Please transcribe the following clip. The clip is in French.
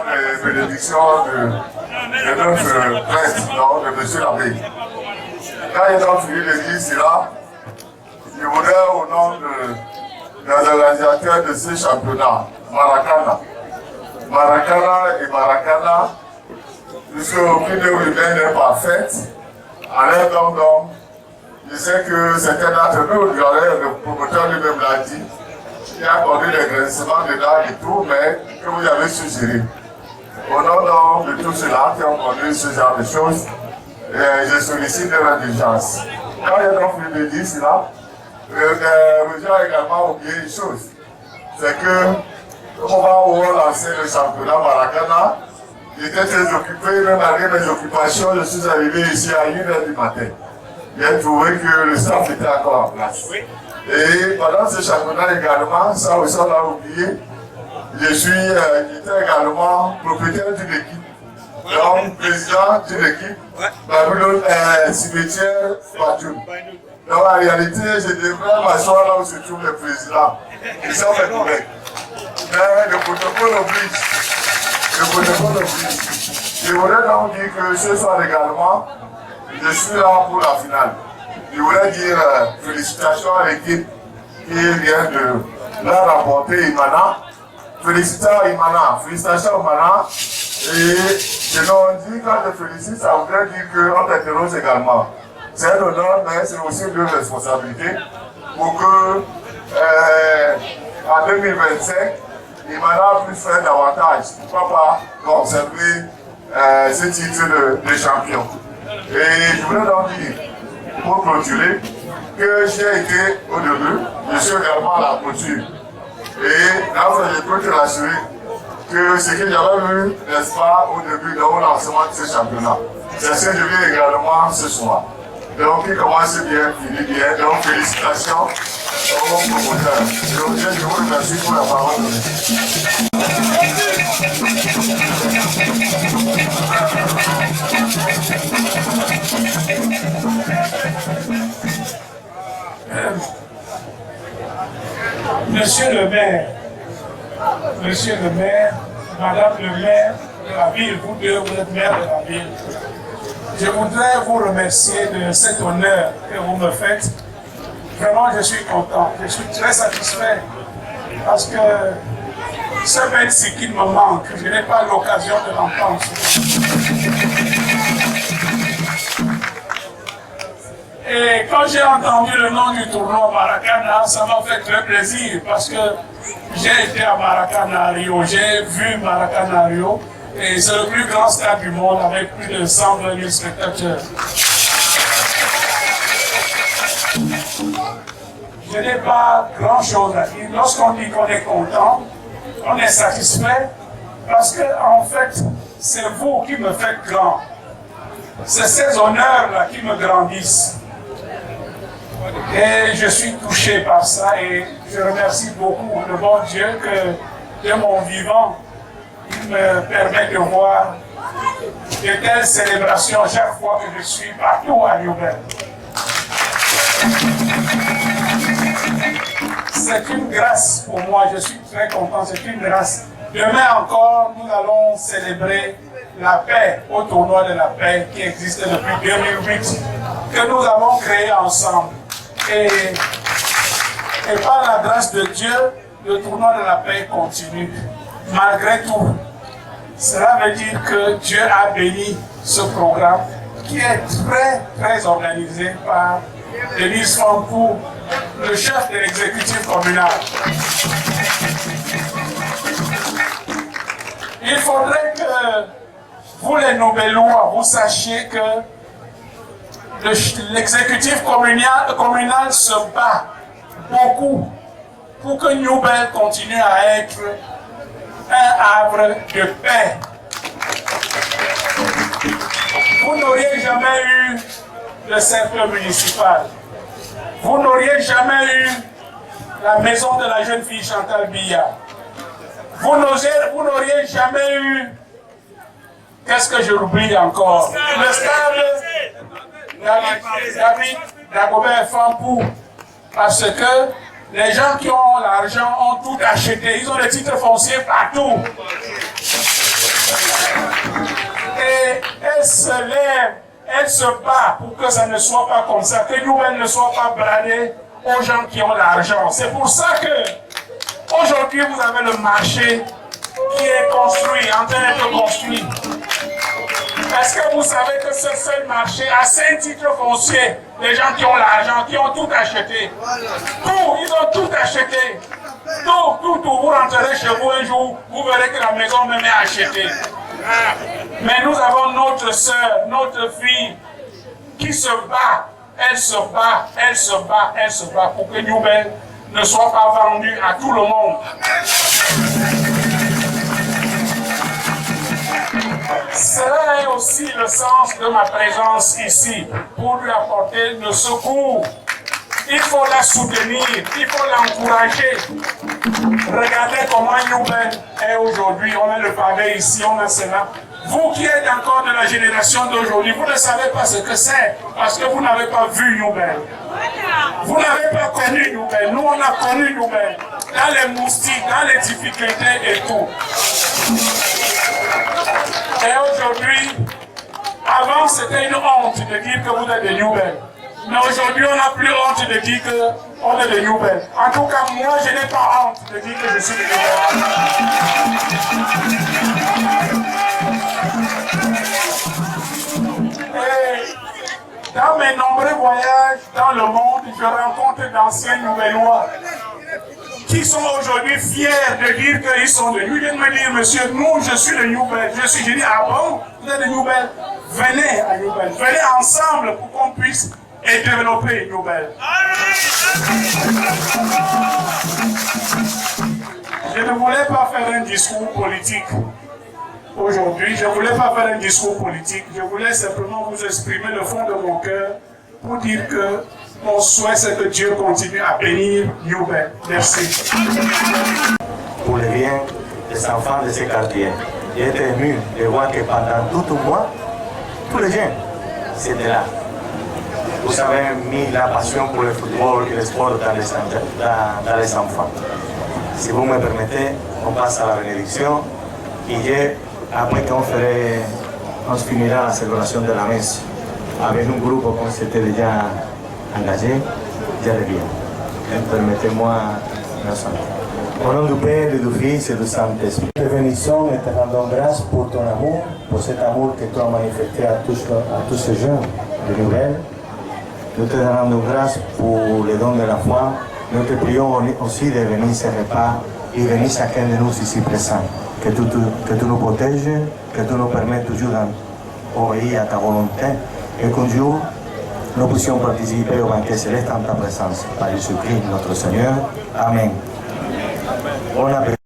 Les bénédictions de notre prêtre, donc de M. l'abbé. Quand il a fini de dire cela, je voudrais au nom des organisateurs de ce championnat, Maracana et Maracana, puisque aucune humaine n'est parfaite, en un don, je sais que certains d'entre nous, le promoteur lui-même l'a dit, il a accordé des grincements dedans et tout, mais que vous avez suggéré. Au nom de tous ceux-là qui ont conduit ce genre de choses, je sollicite leur indulgence. Quand il a donc fini de dire cela, Roger a également oublié une chose, c'est que au moment où on lançait le championnat Maracana, j'étais très occupé, même malgré mes occupations, je suis arrivé ici à 1h du matin. J'ai trouvé que le staff était encore en place. Et pendant ce championnat également, ça aussi on l'a oublié, j'étais également propriétaire d'une équipe, donc président d'une équipe, Babylone Cimetière Batoum. Donc en réalité, je devrais m'asseoir là où se trouve le président. Ils sont mes collègues. Mais le protocole oblige. Je voudrais donc dire que ce soir également, je suis là pour la finale. Je voudrais dire félicitations à l'équipe qui vient de la remporter, Imana. Félicitations Imana. Et je l'ai dit, quand je félicite, ça voudrait dire qu'on t'interroge également. C'est un honneur, mais c'est aussi une responsabilité pour que en 2025, Imana puisse faire davantage. Pourquoi pas conserver ce titre de champion. Et je voulais donc dire, pour clôturer, que j'ai été au début, je suis également à la clôture. Et là, je peux te rassurer que ce que j'avais vu, n'est-ce pas, au début, dans le lancement de ce championnat, c'est ce que je vis également ce soir. Donc, il commence bien, finit bien. Donc, félicitations au promoteur. Je vous remercie pour la parole. Monsieur le maire, Madame le maire de la ville, vous deux, vous êtes maire de la ville. Je voudrais vous remercier de cet honneur que vous me faites. Vraiment, je suis content, je suis très satisfait parce que ce Bensi qui me manque, je n'ai pas l'occasion de l'entendre. Et quand j'ai entendu le nom du tournoi Maracana, ça m'a fait très plaisir parce que j'ai été à Maracana Rio, j'ai vu Maracana Rio. Et c'est le plus grand stade du monde avec plus de 120 000 spectateurs. Je n'ai pas grand-chose à dire. Lorsqu'on dit qu'on est content, on est satisfait, parce que en fait, c'est vous qui me faites grand. C'est ces honneurs-là qui me grandissent. Et je suis touché par ça et je remercie beaucoup le bon Dieu que de mon vivant, il me permet de voir de telles célébrations chaque fois que je suis partout à Youbel. C'est une grâce pour moi, je suis très content, c'est une grâce. Demain encore, nous allons célébrer la paix au tournoi de la paix qui existe depuis 2008, que nous avons créé ensemble. Et par la grâce de Dieu, le tournoi de la paix continue. Malgré tout, cela veut dire que Dieu a béni ce programme qui est très, très organisé par Denise Fampou, le chef de l'exécutif communal. Il faudrait que vous les Nobélois, vous sachiez que l'exécutif communal se bat beaucoup pour que Newbel continue à être un havre de paix. Vous n'auriez jamais eu le cercle municipal. Vous n'auriez jamais eu la maison de la jeune fille Chantal Biya. Vous n'auriez jamais eu... Qu'est-ce que je l'oublie encore? Le stade David Dagobert Fampou. Parce que les gens qui ont l'argent ont tout acheté. Ils ont des titres fonciers partout. Et elle se lève, elle se bat pour que ça ne soit pas comme ça, que Newbel ne soit pas bradé aux gens qui ont l'argent. C'est pour ça que aujourd'hui vous avez le marché qui est construit, en train d'être construit. Est-ce que vous savez que ce seul marché a 5 titres fonciers, les gens qui ont l'argent, qui ont tout acheté. Tout, ils ont tout acheté. Tout, vous rentrerez chez vous un jour, vous verrez que la maison même est achetée. Mais nous avons notre soeur, notre fille, qui se bat. Elle se bat, elle se bat, elle se bat pour que Newbel ne soit pas vendu à tout le monde. Cela est aussi le sens de ma présence ici, pour lui apporter le secours. Il faut la soutenir, il faut l'encourager. Regardez comment Newbel est aujourd'hui. On a le pavé ici, on a cela. Vous qui êtes encore de la génération d'aujourd'hui, vous ne savez pas ce que c'est, parce que vous n'avez pas vu Newbel. Vous n'avez pas connu Newbel. Nous, on a connu Newbel. Dans les moustiques, dans les difficultés et tout. Et aujourd'hui, avant c'était une honte de dire que vous êtes de Newbel. Mais aujourd'hui, on n'a plus honte de dire qu'on est de Newbel. En tout cas, moi, je n'ai pas honte de dire que je suis de Newbel. Et dans mes nombreux voyages dans le monde, je rencontre d'anciens Newbelois qui sont aujourd'hui fiers de dire qu'ils sont de Newbel. Ils viennent me dire, monsieur, nous, je suis de Newbel. Je dis, ah bon, vous êtes de Newbel? Venez à Newbel. Venez ensemble pour qu'on puisse développer Newbel. Je ne voulais pas faire un discours politique aujourd'hui. Je ne voulais pas faire un discours politique. Je voulais simplement vous exprimer le fond de mon cœur pour dire que mon souhait, c'est que Dieu continue à bénir Newbel. Merci. Pour le bien des enfants de ce quartier, j'ai été ému de voir que pendant tout le mois, tous les jeunes, c'était là. Vous avez mis la passion pour le football et le sport dans les enfants. Si vous me permettez, on passe à la bénédiction et après on se finira la célébration de la messe avec un groupe qu'on s'était déjà engagé, je reviens. Permettez-moi, merci. Au nom du Père, du Fils et du Saint-Esprit, te bénissons et te rendons grâce pour ton amour, pour cet amour que tu as manifesté à tous ces jeunes de Newbel. Nous te rendons grâce pour le don de la foi. Nous te prions aussi de venir ce repas et venir chacun de nous ici présents. Que tu nous protèges, que tu nous permettes toujours d'obéir à ta volonté et qu'un jour nous puissions participer au banquet céleste en ta présence. Par Jésus-Christ, notre Seigneur. Amen. Bon appétit.